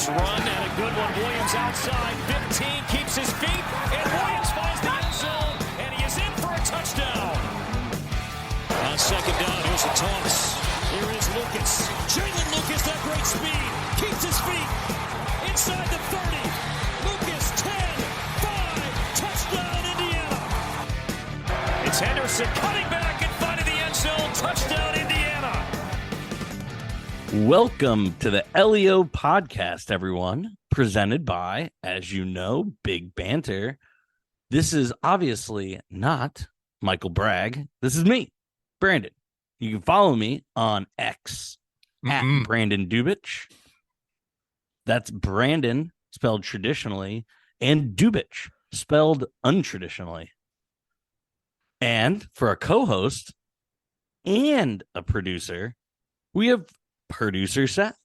Nice run and a good one. Williams outside. 15 keeps his feet. And Williams finds the end zone. And he is in for a touchdown. On second down, here's a toss. Here is Lucas. Jalen Lucas, that great speed. Keeps his feet. Inside the 30. Lucas, 10, 5. Touchdown, Indiana. It's Henderson cutting back and finding the end zone. Touchdown, Indiana. Welcome to the LEO podcast, everyone, presented by, as you know, Big Banter. This is obviously not Michael Bragg. This is me, Brandon. You can follow me on X at Brandon Dubich. That's Brandon spelled traditionally and Dubich spelled untraditionally. And for a co-host and a producer, we have Producer Seth.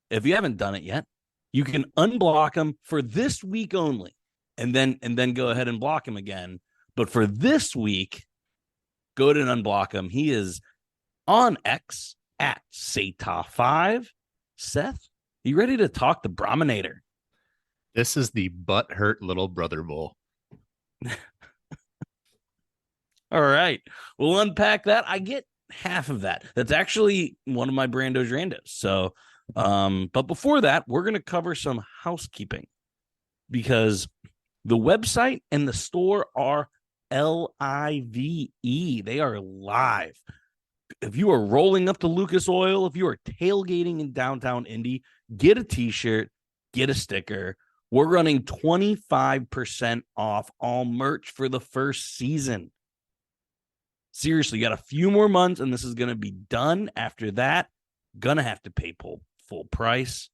If you haven't done it yet, you can unblock him for this week only, and then go ahead and block him again. But for this week, go ahead and unblock him. He is on X at Sata5. Seth, you ready to talk the Brominator? This is the butthurt little brother bowl. All right, we'll unpack that. I get half of that. That's actually one of my Brando's Randos. So, but before that, we're going to cover some housekeeping because the website and the store are live. They are live. If you are rolling up to Lucas Oil, if you are tailgating in downtown Indy, get a t-shirt, get a sticker. We're running 25% off all merch for the first season. Seriously, you got a few more months, and this is going to be done. After that, gonna have to pay full price.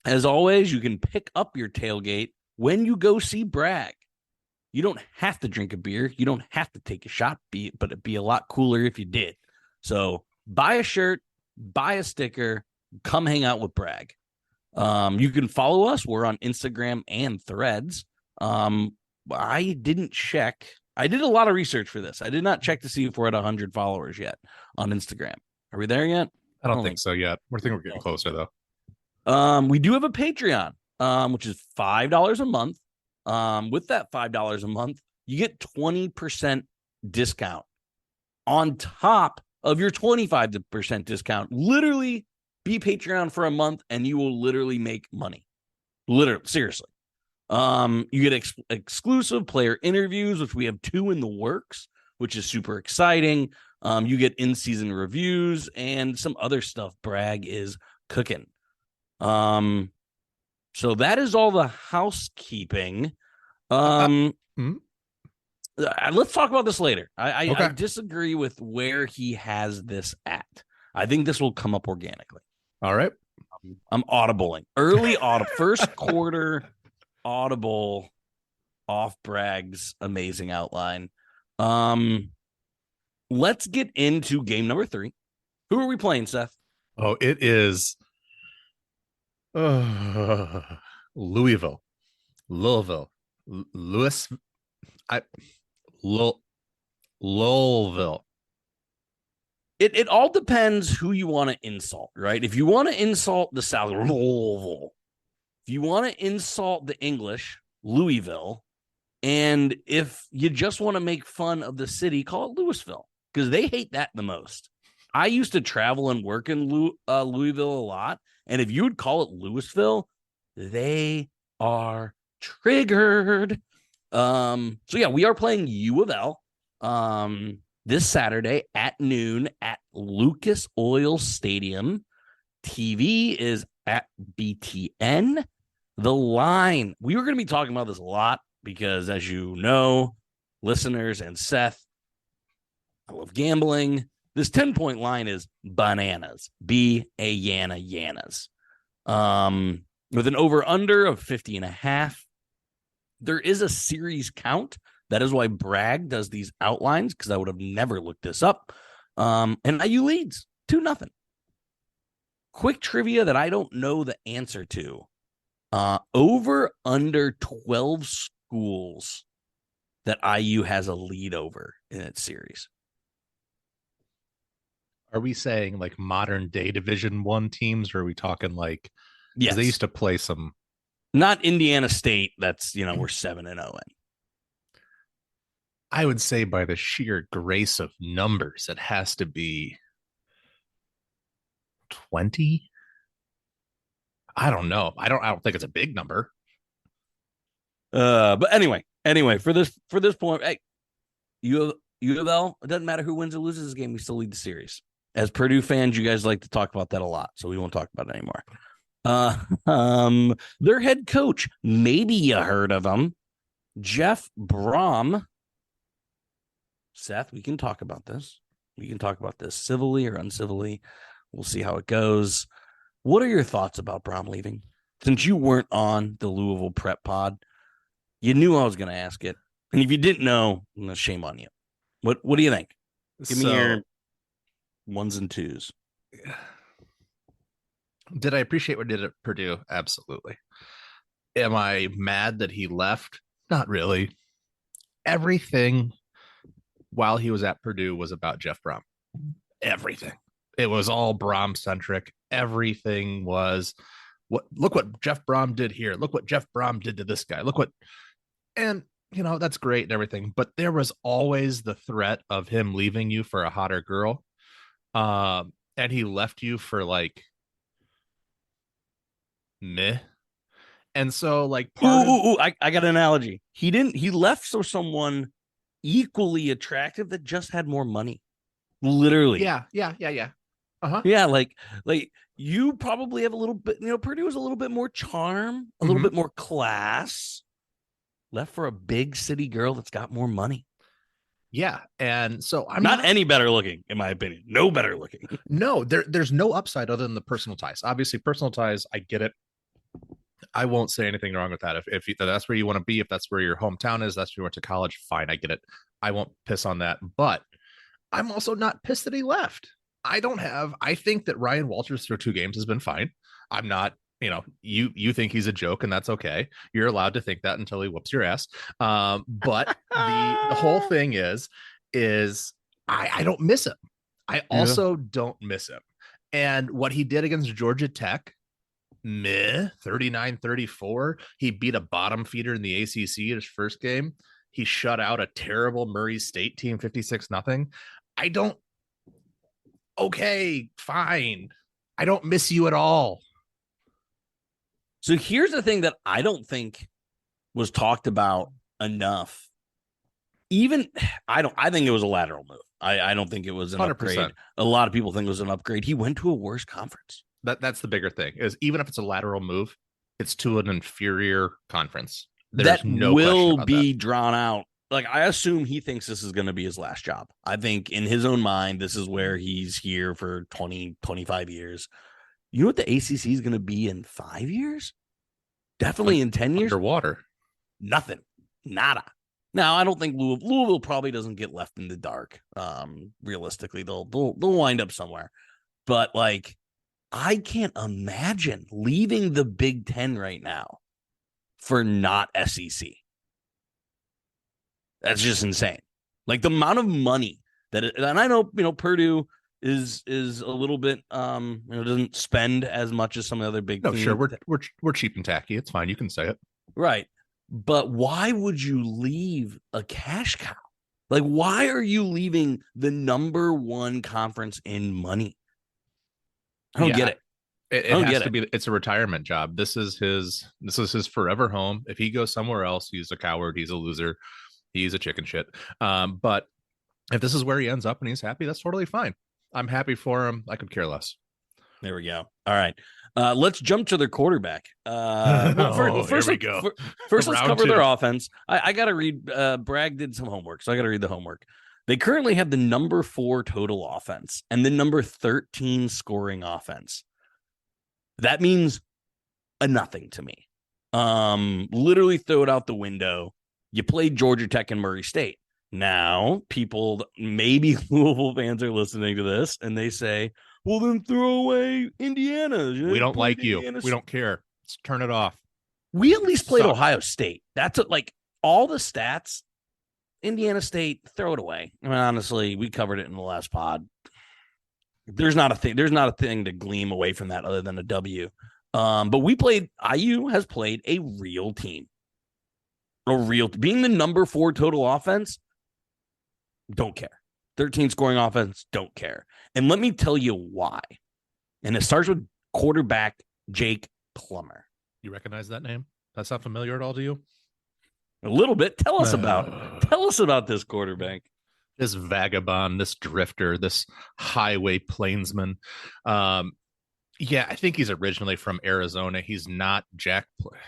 As always, you can pick up your tailgate when you go see Bragg. You don't have to drink a beer. You don't have to take a shot, but it'd be a lot cooler if you did. So buy a shirt, buy a sticker, come hang out with Bragg. You can follow us. We're on Instagram and Threads. I didn't check. I did a lot of research for this. I did not check to see if we're at 100 followers yet on Instagram. Are we there yet? I don't think so yet. We're getting closer, though. We do have a Patreon, which is $5 a month. With that $5 a month, you get 20% discount on top of your 25% discount. Literally, be Patreon for a month, and you will literally make money. Literally, seriously. You get exclusive player interviews, which we have 2 in the works, which is super exciting. You get in-season reviews and some other stuff Bragg is cooking. So that is all the housekeeping. Let's talk about this later. I disagree with where he has this at. I think this will come up organically. All right. I'm audibling. Early audible. First quarter audible off Bragg's amazing outline. Let's get into game number 3. Who are we playing, Seth? Oh, it is Louisville. Louisville. It all depends who you want to insult, right? If you want to insult the South, Louisville. If you want to insult the English, Louisville. And if you just want to make fun of the city, call it Louisville, because they hate that the most. I used to travel and work in Louisville a lot. And if you would call it Louisville, they are triggered. So yeah, we are playing U of L this Saturday at noon at Lucas Oil Stadium. TV is at BTN. The line, we were going to be talking about this a lot because, as you know, listeners and Seth, I love gambling. This 10-point line is bananas. Yanas. With an over-under of 50.5. There is a series count. That is why Bragg does these outlines, because I would have never looked this up. And IU leads 2-0. Quick trivia that I don't know the answer to. Over under 12 schools that IU has a lead over in its series. Are we saying like modern day Division I teams, or are we talking like Yes. They used to play some. Not Indiana State. That's, we're 7-0 in. I would say by the sheer grace of numbers, it has to be 20. I don't know. I don't think it's a big number. But anyway, for this point, hey, U of L, it doesn't matter who wins or loses this game, we still lead the series. As Purdue fans, you guys like to talk about that a lot, so we won't talk about it anymore. Their head coach, maybe you heard of him, Jeff Brom. Seth, we can talk about this. We can talk about this civilly or uncivilly. We'll see how it goes. What are your thoughts about Brom leaving? Since you weren't on the Louisville prep pod, you knew I was going to ask it. And if you didn't know, shame on you. What do you think? Give me your ones and twos. Did I appreciate what he did at Purdue? Absolutely. Am I mad that he left? Not really. Everything while he was at Purdue was about Jeff Brom. Everything. It was all Brom centric. Everything was look what Jeff Brom did here. Look what Jeff Brom did to this guy. And that's great and everything, but there was always the threat of him leaving you for a hotter girl. And he left you for like meh. And so like I got an analogy. He left for someone equally attractive that just had more money. Literally. Yeah. Uh-huh. Yeah, like you probably have a little bit, Purdue has a little bit more charm, a little bit more class. Left for a big city girl that's got more money. Yeah, and so I'm not any better looking, in my opinion. No better looking. No, there's no upside other than the personal ties. Obviously, personal ties, I get it. I won't say anything wrong with that. If that's where you want to be, if that's where your hometown is, that's where you went to college, fine, I get it. I won't piss on that. But I'm also not pissed that he left. I think that Ryan Walters through 2 games has been fine. I'm not, you think he's a joke, and that's okay. You're allowed to think that until he whoops your ass. But the whole thing is I don't miss him. I also don't miss him. And what he did against Georgia Tech, 39-34. He beat a bottom feeder in the ACC in his first game. He shut out a terrible Murray State team 56-0. Okay, fine. I don't miss you at all. So here's the thing that I don't think was talked about enough. I think it was a lateral move. I don't think it was an 100%. Upgrade. A lot of people think it was an upgrade. He went to a worse conference. That's the bigger thing, is even if it's a lateral move, it's to an inferior conference. There's no will be that. Drawn out. Like, I assume he thinks this is going to be his last job. I think in his own mind, this is where he's here for 20, 25 years. You know what the ACC is going to be in 5 years? Definitely in 10 years. Underwater. Nothing. Nada. Now, I don't think Louisville probably doesn't get left in the dark. Realistically, they'll wind up somewhere. But, like, I can't imagine leaving the Big Ten right now for not SEC. That's just insane. Like, the amount of money and I know, Purdue is a little bit, doesn't spend as much as some of the other big teams. Sure. We're cheap and tacky. It's fine. You can say it. Right. But why would you leave a cash cow? Like, why are you leaving the number 1 conference in money? I don't get it. It has to be. It's a retirement job. This is his forever home. If he goes somewhere else, he's a coward. He's a loser. He's a chicken shit. But if this is where he ends up and he's happy, that's totally fine. I'm happy for him. I could care less. There we go. All right. Let's jump to their quarterback. First, we go. First, let's cover their offense. I got to read. Bragg did some homework, so I got to read the homework. They currently have the number 4 total offense and the number 13 scoring offense. That means a nothing to me. Literally throw it out the window. You played Georgia Tech and Murray State. Now, maybe Louisville fans are listening to this and they say, well, then throw away Indiana. We don't like you. We don't care. Let's turn it off. We at least played Ohio State. That's all the stats. Indiana State, throw it away. I mean, honestly, we covered it in the last pod. There's not a thing to gleam away from that other than a W. But IU has played a real team. Being the number 4 total offense, don't care. 13 scoring offense, don't care. And let me tell you why. And it starts with quarterback Jake Plummer. You recognize that name? That's not familiar at all to you? A little bit. Tell us about this quarterback. This vagabond, this drifter, this highway plainsman. Yeah, I think he's originally from Arizona. He's not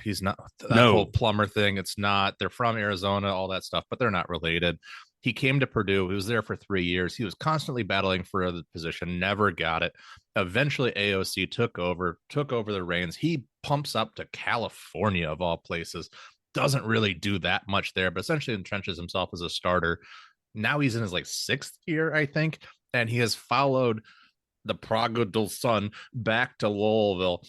He's not that whole Plummer thing. It's not. They're from Arizona, all that stuff, but they're not related. He came to Purdue. He was there for 3 years. He was constantly battling for the position, never got it. Eventually, AOC took over the reins. He pumps up to California, of all places. Doesn't really do that much there, but essentially entrenches himself as a starter. Now he's in his 6th year, I think, and he has followed the prodigal son back to Louisville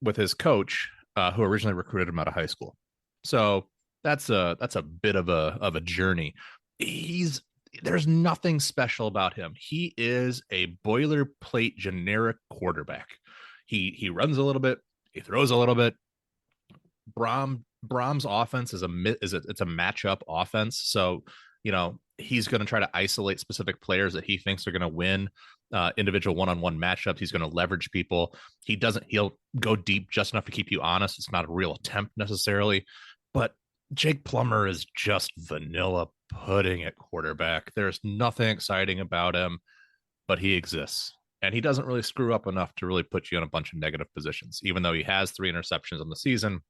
with his coach, who originally recruited him out of high school. So that's a bit of a journey. There's nothing special about him. He is a boilerplate generic quarterback. He runs a little bit, he throws a little bit. Brahms' offense is a matchup offense. So, he's going to try to isolate specific players that he thinks are going to win individual one-on-one matchups. He's going to leverage people. He'll go deep just enough to keep you honest. It's not a real attempt necessarily, but Jake Plummer is just vanilla pudding at quarterback. There's nothing exciting about him, but he exists. And he doesn't really screw up enough to really put you in a bunch of negative positions, even though he has 3 interceptions on the season,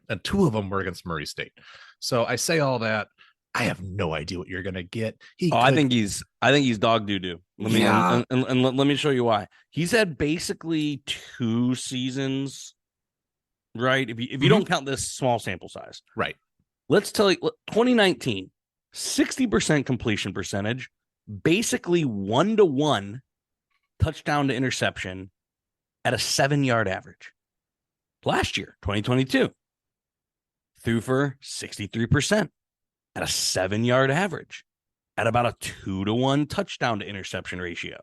and 2 of them were against Murray State. So I say all that. I have no idea what you're gonna get. I think he's dog doo-doo. Let me show you why. He's had basically 2 seasons, right? If you don't count this small sample size, right? Let's tell you, 2019, 60% completion percentage, basically 1-to-1 touchdown to interception at a 7-yard average. Last year, 2022, threw for 63%. At a 7-yard average, at about a 2-to-1 touchdown to interception ratio.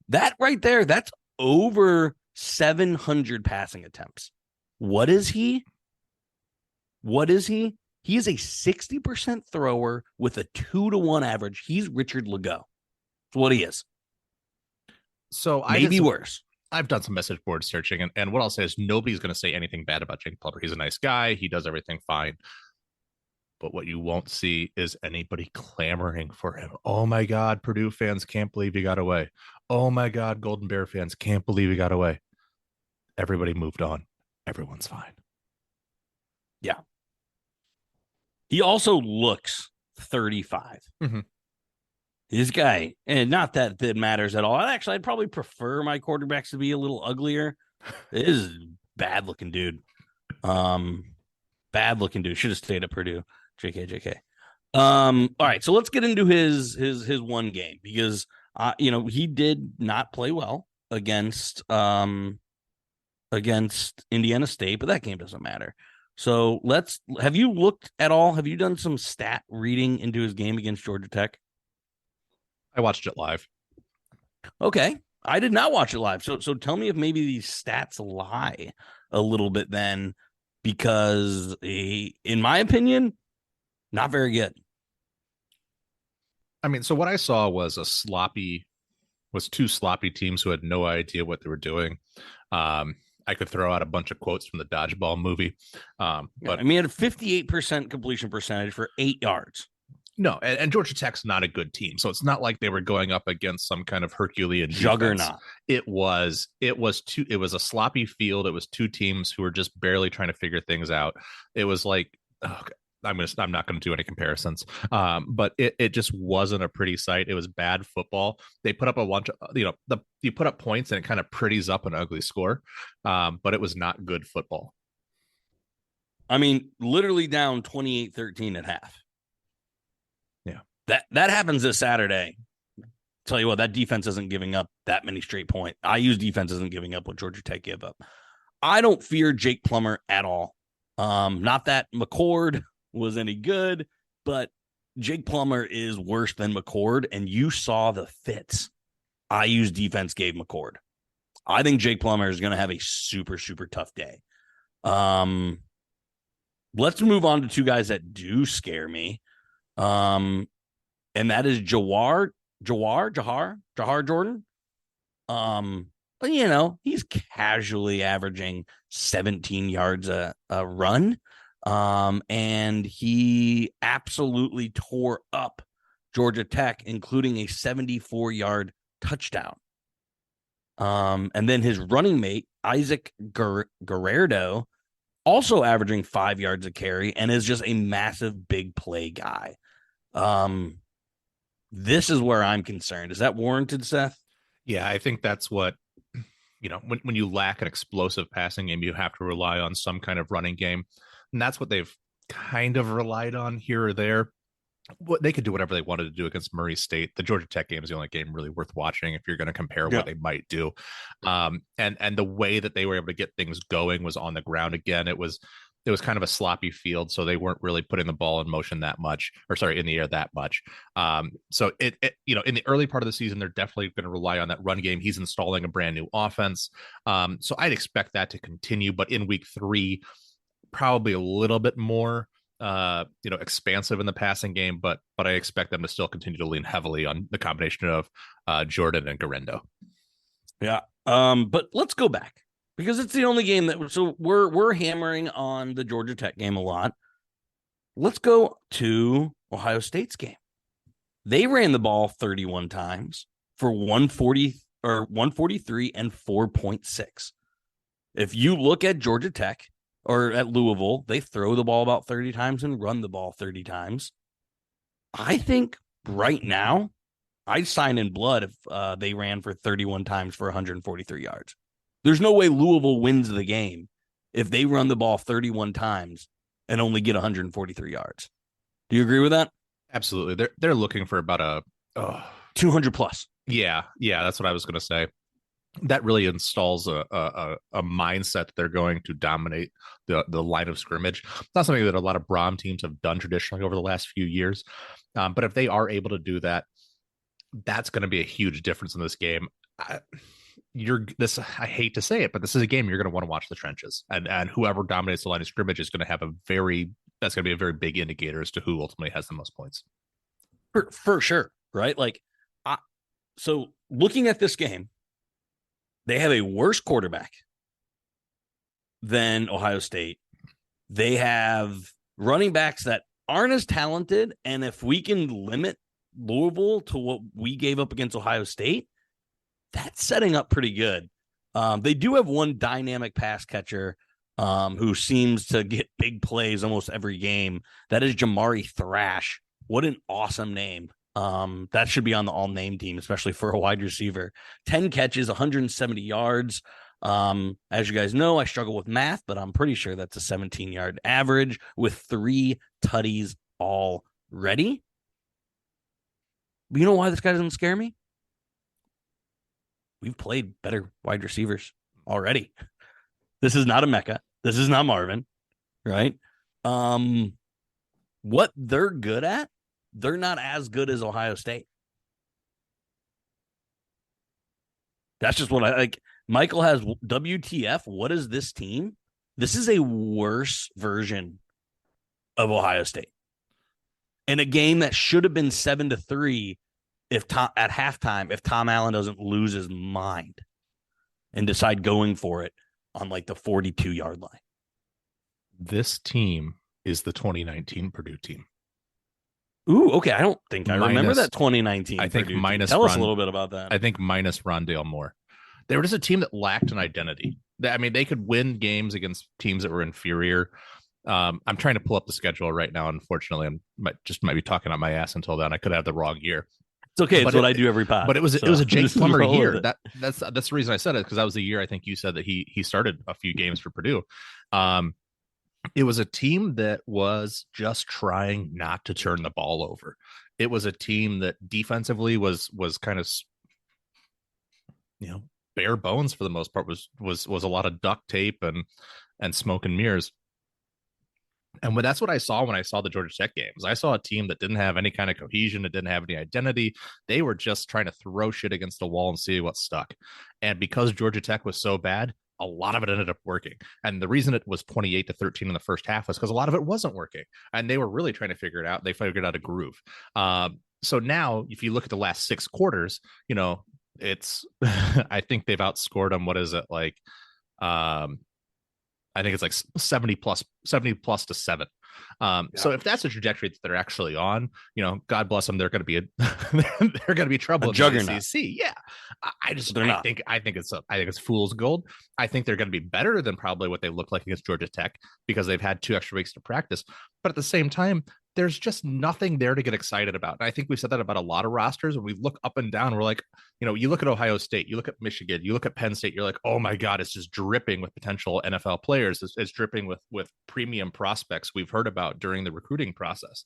That right there, that's over 700 passing attempts. What is he? He is a 60% thrower with a 2-to-1 average. He's Richard Legault. That's what he is. So maybe worse. I've done some message board searching, and what I'll say is nobody's going to say anything bad about Jake Plummer. He's a nice guy. He does everything fine. But what you won't see is anybody clamoring for him. Oh my God, Purdue fans can't believe he got away. Oh my God, Golden Bear fans can't believe he got away. Everybody moved on. Everyone's fine. Yeah. He also looks 35. Mm-hmm. This guy, and not that it matters at all. I'd probably prefer my quarterbacks to be a little uglier. This is a bad looking dude. Bad looking dude. Should have stayed at Purdue. JK. All right, so let's get into his one game, because he did not play well against Indiana State, but that game doesn't matter. So have you looked at all? Have you done some stat reading into his game against Georgia Tech? I watched it live. Okay. I did not watch it live. So tell me if maybe these stats lie a little bit then, because in my opinion, not very good. I mean, so what I saw was two sloppy teams who had no idea what they were doing. I could throw out a bunch of quotes from the Dodgeball movie. But he had a 58% completion percentage for 8 yards. No, and Georgia Tech's not a good team, so it's not like they were going up against some kind of Herculean juggernaut. It was a sloppy field. It was 2 teams who were just barely trying to figure things out. It was like, I'm not going to do any comparisons, but it just wasn't a pretty sight. It was bad football. They put up a bunch of, you put up points and it kind of pretties up an ugly score, but it was not good football. I mean, literally down 28-13 at half. Yeah. That happens this Saturday. Tell you what, that defense isn't giving up that many straight points. IU's defense isn't giving up what Georgia Tech gave up. I don't fear Jake Plummer at all. Not that McCord was any good, but Jake Plummer is worse than McCord, and you saw the fits IU's defense gave McCord. I think Jake Plummer is going to have a super, super tough day. Let's move on to two guys that do scare me. And that is Jahar Jordan. But he's casually averaging 17 yards a run. And he absolutely tore up Georgia Tech, including a 74-yard touchdown. And then his running mate, Isaac Guerrero, also averaging 5 yards a carry and is just a massive big play guy. This is where I'm concerned. Is that warranted, Seth? Yeah, I think that's what, when you lack an explosive passing game, you have to rely on some kind of running game. And that's what they've kind of relied on here or there. They could do whatever they wanted to do against Murray State. The Georgia Tech game is the only game really worth watching if you're going to compare what they might do. And the way that they were able to get things going was on the ground again. It was kind of a sloppy field, so they weren't really putting the ball in motion that much, in the air that much. So it in the early part of the season, they're definitely going to rely on that run game. He's installing a brand new offense, so I'd expect that to continue. But in week 3, probably a little bit more expansive in the passing game, but I expect them to still continue to lean heavily on the combination of Jordan and Guerrero. Yeah. But let's go back because it's the only game we're hammering on the Georgia Tech game a lot. Let's go to Ohio State's game. They ran the ball 31 times for 143 and 4.6. If you look at Georgia Tech, or at Louisville, they throw the ball about 30 times and run the ball 30 times. I think right now, I'd sign in blood if they ran for 31 times for 143 yards. There's no way Louisville wins the game if they run the ball 31 times and only get 143 yards. Do you agree with that? Absolutely. They're looking for about 200 plus. Yeah, that's what I was going to say. That really installs a mindset that they're going to dominate the line of scrimmage. Not something that a lot of Brom teams have done traditionally over the last few years. But if they are able to do that, that's going to be a huge difference in this game. I hate to say it, but this is a game you're going to want to watch the trenches, and whoever dominates the line of scrimmage is going to have that's going to be a very big indicator as to who ultimately has the most points. For sure, right? So looking at this game, they have a worse quarterback than Ohio State. They have running backs that aren't as talented. And if we can limit Louisville to what we gave up against Ohio State, that's setting up pretty good. They do have one dynamic pass catcher who seems to get big plays almost every game. That is Jamari Thrash. What an awesome name. That should be on the all-name team, especially for a wide receiver. 10 catches, 170 yards. As you guys know, I struggle with math, but I'm pretty sure that's a 17-yard average with 3 tutties already. But you know why this guy doesn't scare me? We've played better wide receivers already. This is not a Mecca. This is not Marvin, right? What they're good at, they're not as good as Ohio State. That's just what I like. Michael has WTF. What is this team? This is a worse version of Ohio State. In a game that should have been 7-3 at halftime, if Tom Allen doesn't lose his mind and decide going for it on the 42-yard line. This team is the 2019 Purdue team. Ooh, okay. I don't think I remember that 2019. I think Purdue minus. Tell us a little bit about that. I think minus Rondale Moore. They were just a team that lacked an identity. I mean, they could win games against teams that were inferior. I'm trying to pull up the schedule right now. Unfortunately, I might be talking out my ass until then. I could have the wrong year. It's okay. It's what I do every pod. But it was a Jake Plummer year. That's the reason I said it, because that was the year I think you said that he started a few games for Purdue. It was a team that was just trying not to turn the ball over. It was a team that defensively was kind of, bare bones for the most part. Was a lot of duct tape and smoke and mirrors. And that's what I saw when I saw the Georgia Tech games. I saw a team that didn't have any kind of cohesion. It didn't have any identity. They were just trying to throw shit against the wall and see what stuck. And because Georgia Tech was so bad, a lot of it ended up working. And the reason it was 28-13 in the first half was because a lot of it wasn't working. And they were really trying to figure it out. They figured out a groove. So now, if you look at the last 6 quarters, it's, I think they've outscored them. What is it like? I think it's like 70 plus to 7. So if that's a trajectory that they're actually on, God bless them. They're going to be they're going to be trouble in the ACC. Yeah, I think it's fool's gold. I think they're going to be better than probably what they look like against Georgia Tech because they've had 2 extra weeks to practice. But at the same time, there's just nothing there to get excited about. And I think we've said that about a lot of rosters. When we look up and down, we're like, you look at Ohio State, you look at Michigan, you look at Penn State, you're like, oh my God, it's just dripping with potential NFL players. It's dripping with premium prospects we've heard about during the recruiting process.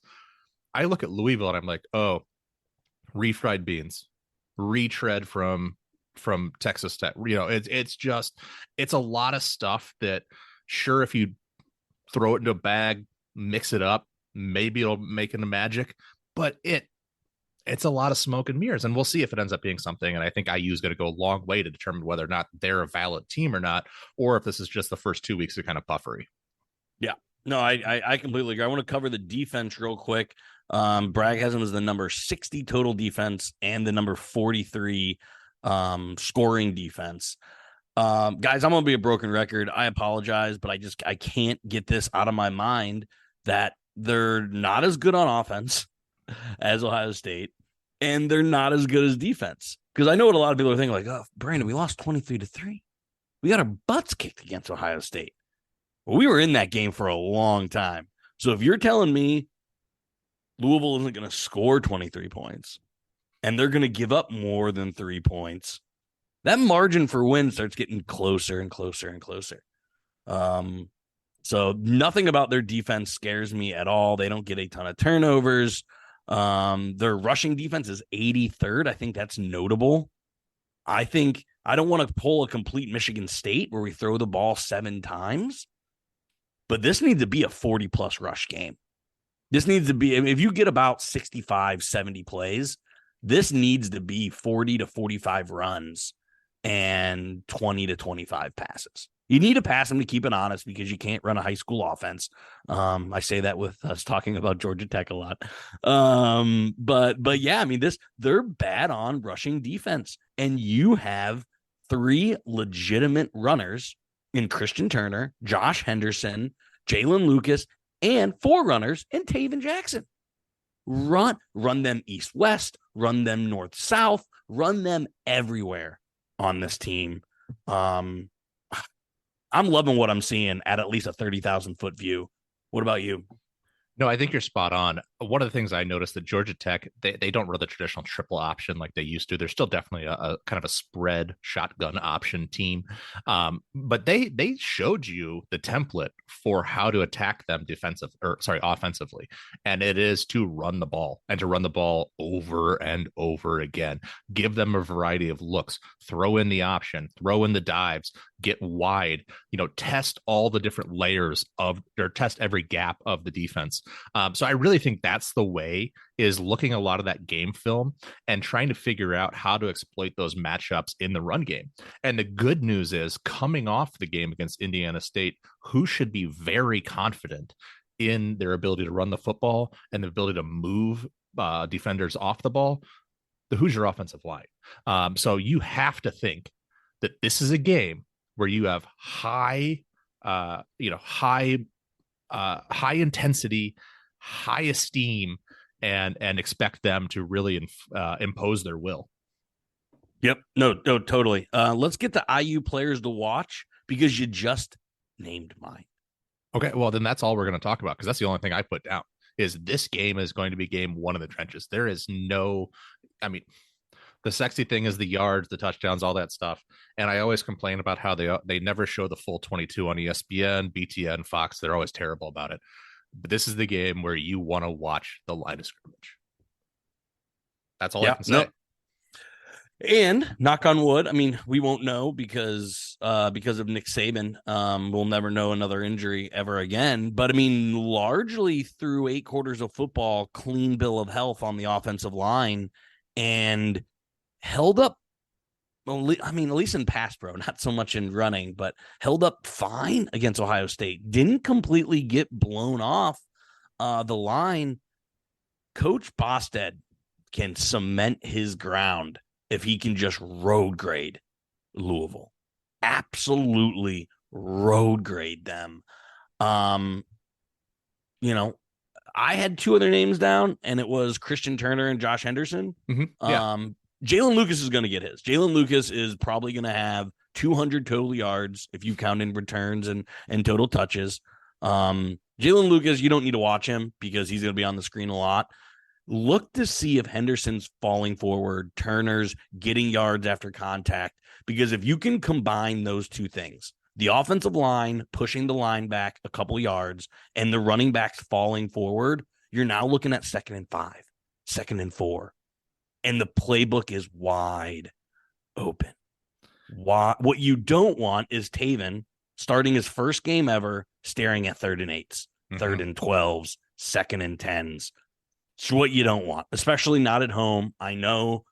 I look at Louisville and I'm like, oh, refried beans, retread from Texas Tech. It's a lot of stuff that, sure, if you throw it into a bag, mix it up, maybe it'll make it a magic, but it's a lot of smoke and mirrors, and we'll see if it ends up being something. And I think IU is going to go a long way to determine whether or not they're a valid team or not, or if this is just the first 2 weeks of kind of puffery. Yeah, no, I completely agree. I want to cover the defense real quick. Bragg has them as the number 60 total defense and the number 43 scoring defense. Guys, I'm going to be a broken record. I apologize, but I can't get this out of my mind that they're not as good on offense as Ohio State, and they're not as good as defense. Because I know what a lot of people are thinking, like, oh, Brandon, we lost 23-3. We got our butts kicked against Ohio State. Well, we were in that game for a long time. So if you're telling me Louisville isn't going to score 23 points and they're going to give up more than 3 points, that margin for win starts getting closer and closer and closer. So nothing about their defense scares me at all. They don't get a ton of turnovers. Their rushing defense is 83rd. I think that's notable. I don't want to pull a complete Michigan State where we throw the ball 7 times, but this needs to be a 40-plus rush game. This needs to be, if you get about 65, 70 plays, this needs to be 40 to 45 runs and 20 to 25 passes. You need to pass them to keep it honest because you can't run a high school offense. I say that with us talking about Georgia Tech a lot. But yeah, I mean, they're bad on rushing defense. And you have 3 legitimate runners in Christian Turner, Josh Henderson, Jalen Lucas, and 4 runners in Taven Jackson. Run them east-west, run them north-south, run them everywhere on this team. I'm loving what I'm seeing at least a 30,000 foot view. What about you? No, I think you're spot on. One of the things I noticed that Georgia Tech, they don't run the traditional triple option like they used to. They're still definitely a kind of a spread shotgun option team. But they showed you the template for how to attack them offensively. And it is to run the ball and to run the ball over and over again. Give them a variety of looks, throw in the option, throw in the dives, get wide, test all the different layers test every gap of the defense. So I really think that's the way, is looking a lot of that game film and trying to figure out how to exploit those matchups in the run game. And the good news is, coming off the game against Indiana State, who should be very confident in their ability to run the football and the ability to move defenders off the ball, the Hoosier offensive line. So you have to think that this is a game where you have high intensity, high esteem, and expect them to really impose their will. Yep. No, totally. Let's get the IU players to watch because you just named mine. Okay. Well, then that's all we're going to talk about, because that's the only thing I put down, is this game is going to be game 1 in the trenches. There is the sexy thing is the yards, the touchdowns, all that stuff. And I always complain about how they never show the full 22 on ESPN, BTN, Fox. They're always terrible about it. But this is the game where you want to watch the line of scrimmage. That's all I can say. And knock on wood, I mean, we won't know because of Nick Saban. We'll never know another injury ever again. But I mean, largely through 8 quarters of football, clean bill of health on the offensive line and held up. I mean, at least in pass pro, not so much in running, but held up fine against Ohio State. Didn't completely get blown off the line. Coach Bosted can cement his ground if he can just road grade Louisville. Absolutely road grade them. Um, you know, I had 2 other names down, and it was Christian Turner and Josh Henderson. Yeah. Jalen Lucas is going to get his. Jalen Lucas is probably going to have 200 total yards if you count in returns and total touches. Jalen Lucas, you don't need to watch him because he's going to be on the screen a lot. Look to see if Henderson's falling forward, Turner's getting yards after contact, because if you can combine those two things, the offensive line pushing the line back a couple yards and the running backs falling forward, you're now looking at 2nd and 5, 2nd and 4. And the playbook is wide open. What you don't want is Taven starting his first game ever staring at 3rd and 8s, 3rd and 12s, 2nd and 10s. It's what you don't want, especially not at home. I know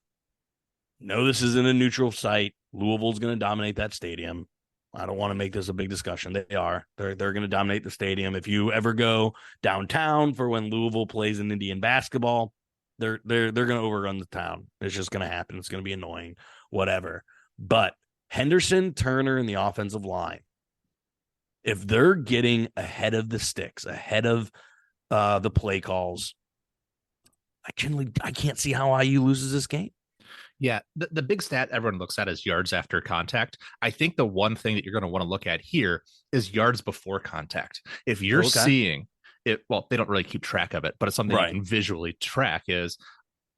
this isn't a neutral site. Louisville's going to dominate that stadium. I don't want to make this a big discussion. They are. They're going to dominate the stadium. If you ever go downtown for when Louisville plays in Indian basketball, they're going to overrun the town. It's just going to happen. It's going to be annoying, whatever. But Henderson, Turner, and the offensive line, if they're getting ahead of the sticks, ahead of the play calls, I can't see how IU loses this game. Yeah, the big stat everyone looks at is yards after contact. I think the one thing that you're going to want to look at here is yards before contact. If you're seeing it, well, they don't really keep track of it, but it's something you can visually track. Is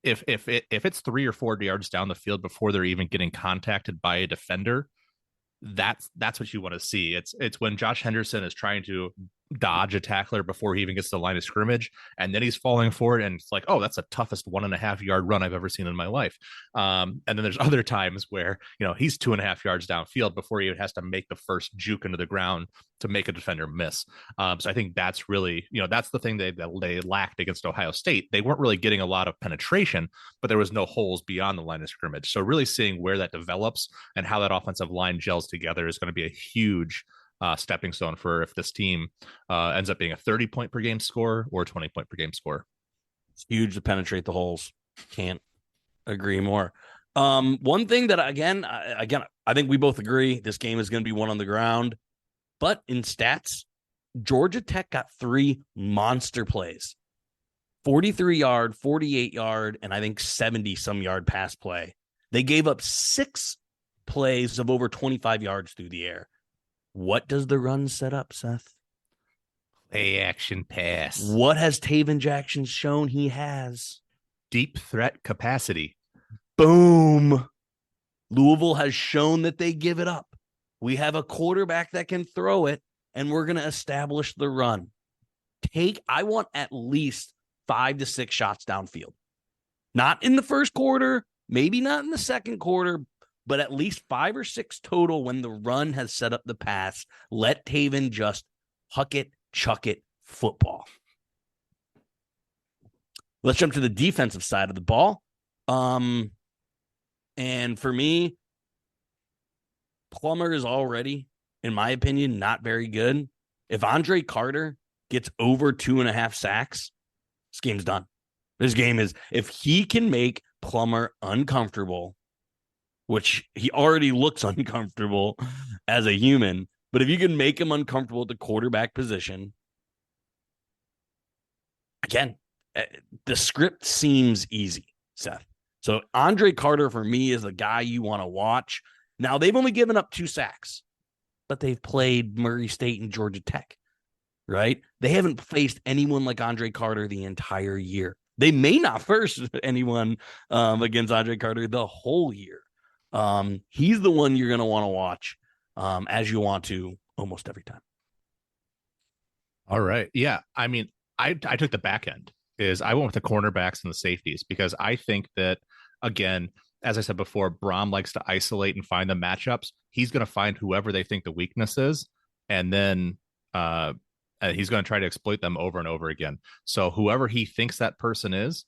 if it's 3 or 4 yards down the field before they're even getting contacted by a defender, that's what you want to see. It's when Josh Henderson is trying to dodge a tackler before he even gets to the line of scrimmage, and then he's falling forward, and it's like, oh, that's the toughest 1.5-yard run I've ever seen in my life. And then there's other times where he's 2.5 yards downfield before he has to make the first juke into the ground to make a defender miss. So I think that's really, that's the thing they lacked against Ohio State. They weren't really getting a lot of penetration, but there was no holes beyond the line of scrimmage. So really seeing where that develops and how that offensive line gels together is going to be a huge stepping stone for if this team ends up being a 30-point per game score or a 20-point per game score. It's huge to penetrate the holes. Can't agree more. One thing that again, I think we both agree this game is going to be won on the ground, but in stats, Georgia Tech got 3 monster plays, 43-yard, 48-yard, and I think 70-some yard pass play. They gave up 6 plays of over 25 yards through the air. What does the run set up, Seth? Play action pass. What has Taven Jackson shown he has? Deep threat capacity. Boom. Louisville has shown that they give it up. We have a quarterback that can throw it, and we're going to establish the run. I want at least 5 to 6 shots downfield. Not in the first quarter, maybe not in the second quarter, but at least 5 or 6 total when the run has set up the pass. Let Taven just huck it, chuck it, football. Let's jump to the defensive side of the ball. And for me, Plummer is already, in my opinion, not very good. If Andre Carter gets over 2.5 sacks, this game's done. This game is, if he can make Plummer uncomfortable, which he already looks uncomfortable as a human, but if you can make him uncomfortable at the quarterback position, again, the script seems easy, Seth. So Andre Carter, for me, is the guy you want to watch. Now, they've only given up 2 sacks, but they've played Murray State and Georgia Tech, right? They haven't faced anyone like Andre Carter the entire year. They may not face anyone against Andre Carter the whole year. He's the one you're going to want to watch as you want to almost every time. All right. Yeah. I mean, I took the back end. I went with the cornerbacks and the safeties because I think that, again, as I said before, Brom likes to isolate and find the matchups. He's going to find whoever they think the weakness is, and then he's going to try to exploit them over and over again. So whoever he thinks that person is,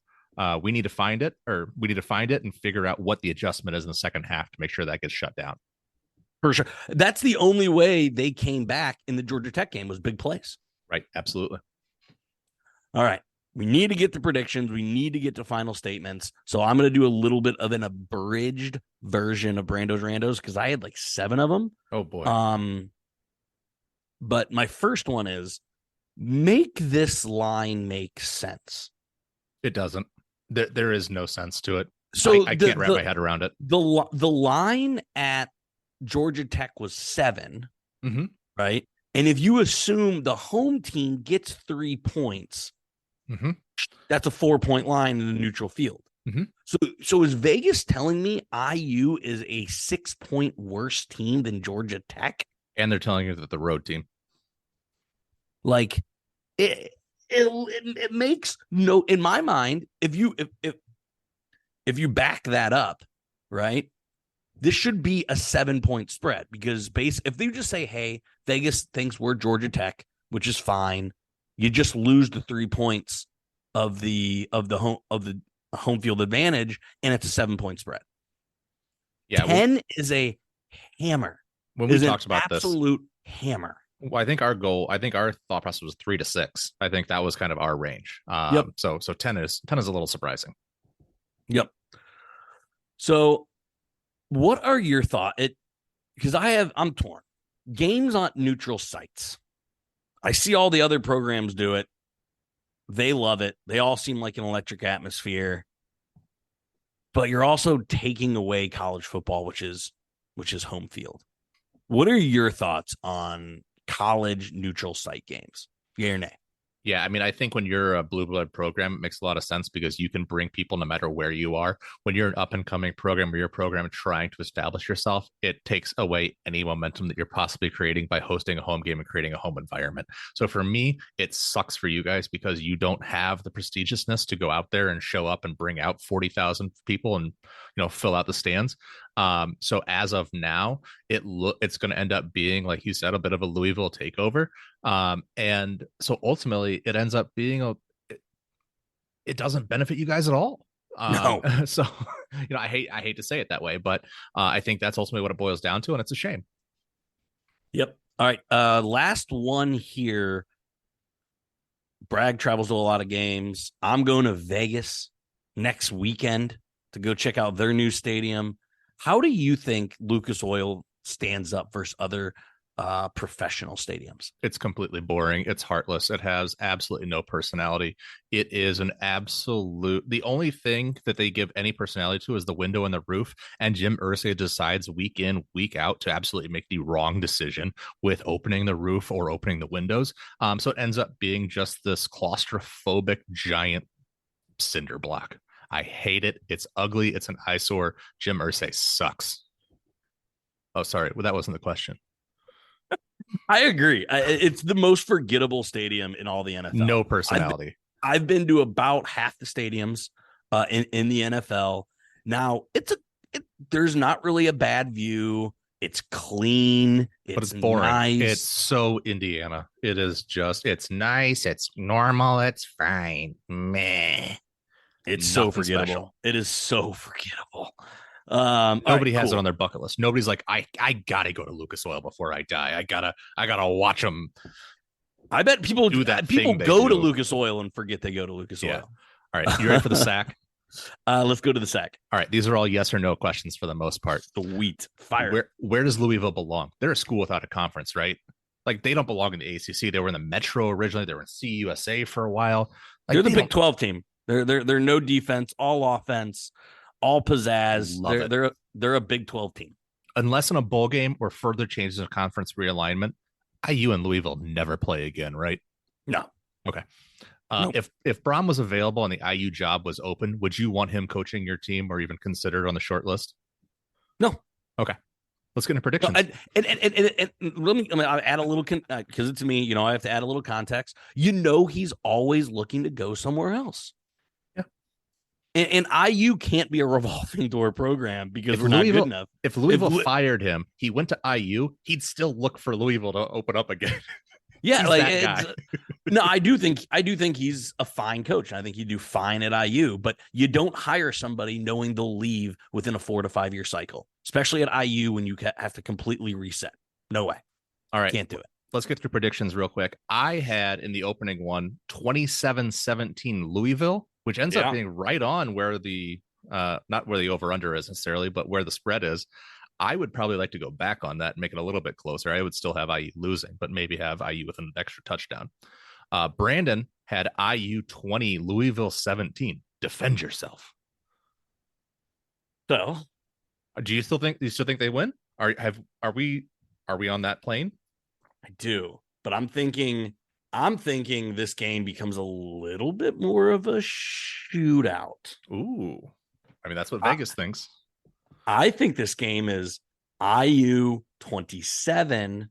we need to find it, and figure out what the adjustment is in the second half to make sure that gets shut down. For sure. That's the only way they came back in the Georgia Tech game was big plays. Right. Absolutely. All right. We need to get to predictions. We need to get to final statements. So I'm going to do a little bit of an abridged version of Brando's Randos because I had like 7 of them. Oh, boy. But my first one is make this line make sense. It doesn't. There is no sense to it. So I can't wrap my head around it. The line at Georgia Tech was 7, right? And if you assume the home team gets 3 points, that's a 4-point line in the neutral field. So is Vegas telling me IU is a 6-point worse team than Georgia Tech? And they're telling you that the road team. Like it makes no, in my mind, if you back that up, right? This should be a 7-point spread because if they just say, hey, Vegas thinks we're Georgia Tech, which is fine, you just lose the 3 points of the home field advantage, and it's a 7-point spread. Yeah, 10 is a hammer. When we talked about this, absolute hammer. Well, I think our thought process was 3 to 6. I think that was kind of our range. So 10 is a little surprising. Yep. So what are your thoughts? Because I'm torn. Games on neutral sites. I see all the other programs do it. They love it. They all seem like an electric atmosphere. But you're also taking away college football, which is home field. What are your thoughts on college neutral site games? Yeah or nay? Yeah, I mean, I think when you're a blue blood program, it makes a lot of sense because you can bring people no matter where you are. When you're an up and coming program or your program trying to establish yourself, it takes away any momentum that you're possibly creating by hosting a home game and creating a home environment. So for me, it sucks for you guys because you don't have the prestigiousness to go out there and show up and bring out 40,000 people and fill out the stands. So as of now, it's going to end up being, like you said, a bit of a Louisville takeover. And so ultimately it ends up being it doesn't benefit you guys at all. No. So, I hate to say it that way, but I think that's ultimately what it boils down to. And it's a shame. Yep. All right. Last one here. Bragg travels to a lot of games. I'm going to Vegas next weekend to go check out their new stadium. How do you think Lucas Oil stands up versus other professional stadiums? It's completely boring. It's heartless. It has absolutely no personality. It is the only thing that they give any personality to is the window and the roof. And Jim Irsay decides week in, week out to absolutely make the wrong decision with opening the roof or opening the windows. So it ends up being just this claustrophobic giant cinder block. I hate it. It's ugly. It's an eyesore. Jim Irsay sucks. Oh, sorry. Well, that wasn't the question. I agree. It's the most forgettable stadium in all the NFL. No personality. I've been to about half the stadiums in the NFL. Now, there's not really a bad view. It's clean. But it's boring. Nice. It's so Indiana. It is just, it's nice. It's normal. It's fine. Meh. It's so forgettable. Special. It is so forgettable. Nobody has it on their bucket list. Nobody's like, I gotta go to Lucas Oil before I die. I gotta watch them. I bet people do that. People go to Lucas Oil and forget they go to Lucas Oil. All right, you ready for the sack? Let's go to the sack. All right, these are all yes or no questions for the most part. Sweet. Fire. Where does Louisville belong? They're a school without a conference, right? Like they don't belong in the ACC. They were in the Metro originally. They were in CUSA for a while. Like, they're the Big 12 team. They're no defense, all offense, all pizzazz. They're a Big 12 team. Unless in a bowl game or further changes of conference realignment, IU and Louisville never play again, right? No. Okay. Nope. If Brom was available and the IU job was open, would you want him coaching your team or even considered on the short list? No. Okay. Let's get into predictions. No, and let me I'll add a little because it's me. I have to add a little context. He's always looking to go somewhere else. Yeah. And IU can't be a revolving door program because we're not good enough. If Louisville fired him, he went to IU, he'd still look for Louisville to open up again. Yeah, He's like that guy. No, I do think he's a fine coach. I think he'd do fine at IU, but you don't hire somebody knowing they'll leave within a 4 to 5 year cycle, especially at IU when you have to completely reset. No way. All right. Can't do it. Let's get through predictions real quick. I had in the opening one 27-17 Louisville, which ends up being right on where the not where the over-under is necessarily, but where the spread is. I would probably like to go back on that and make it a little bit closer. I would still have IU losing, but maybe have IU with an extra touchdown. Brandon had IU 20, Louisville 17. Defend yourself. So, do you still think they win? Are we on that plane? I do, but I'm thinking this game becomes a little bit more of a shootout. Ooh. I mean, that's what Vegas thinks. I think this game is IU 27,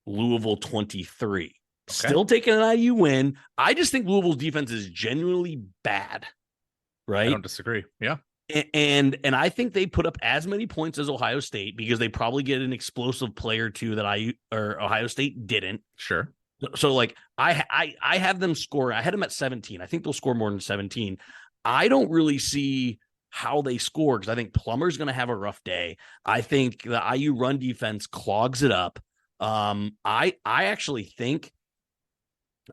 Louisville 23. Okay. Still taking an IU win. I just think Louisville's defense is genuinely bad. Right? I don't disagree. Yeah. And I think they put up as many points as Ohio State because they probably get an explosive player too that Ohio State didn't. Sure. So like I have them score. I had them at 17. I think they'll score more than 17. I don't really see how they score because I think Plummer's going to have a rough day. I think the IU run defense clogs it up. I actually think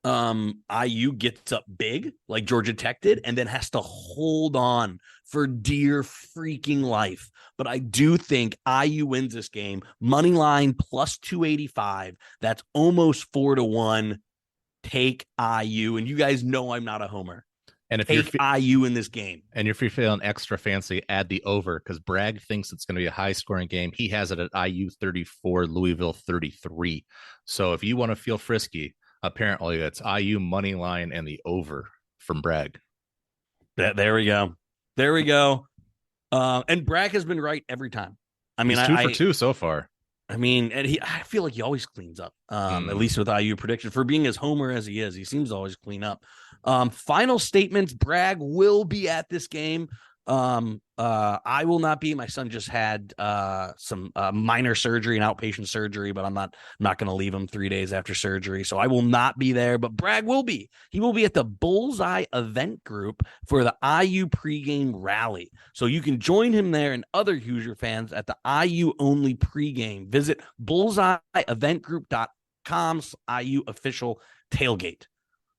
IU gets up big like Georgia Tech did and then has to hold on for dear freaking life. But I do think IU wins this game. Money line plus 285. That's almost 4-1. Take IU. And you guys know I'm not a homer. And if take IU in this game. And if you're feeling extra fancy, add the over because Bragg thinks it's going to be a high scoring game. He has it at IU 34, Louisville 33. So if you want to feel frisky, apparently it's IU money line and the over from Bragg. There we go. There we go. And Bragg has been right every time. I mean, he's 2 for 2 so far. I mean, and I feel like he always cleans up, at least with IU prediction. For being as homer as he is, he seems to always clean up. Final statements, Bragg will be at this game. I will not be. My son just had some minor surgery, an outpatient surgery, but I'm not going to leave him 3 days after surgery. So I will not be there, but Bragg will be. He will be at the Bullseye event group for the IU pregame rally. So you can join him there and other Hoosier fans at the IU only pregame. Visit bullseyeeventgroup.com's IU official tailgate.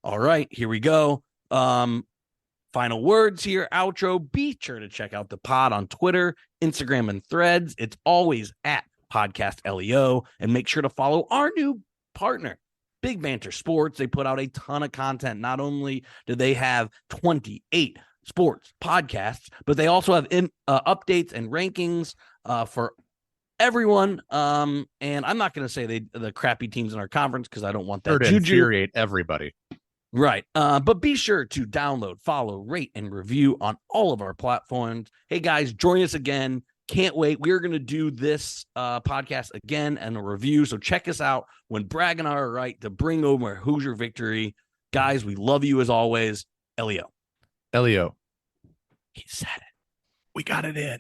All right, here we go. Final words here, outro. Be sure to check out the pod on Twitter, Instagram, and Threads. It's always at Podcast LEO. And make sure to follow our new partner, Big Banter Sports. They put out a ton of content. Not only do they have 28 sports podcasts, but they also have updates and rankings for everyone. And I'm not going to say the crappy teams in our conference because I don't want that to infuriate everybody. Right. But be sure to download, follow, rate, and review on all of our platforms. Hey, guys, join us again. Can't wait. We're going to do this podcast again and a review. So check us out when Bragg and I are right to bring over Hoosier victory. Guys, we love you as always. Elio. Elio. He said it. We got it in.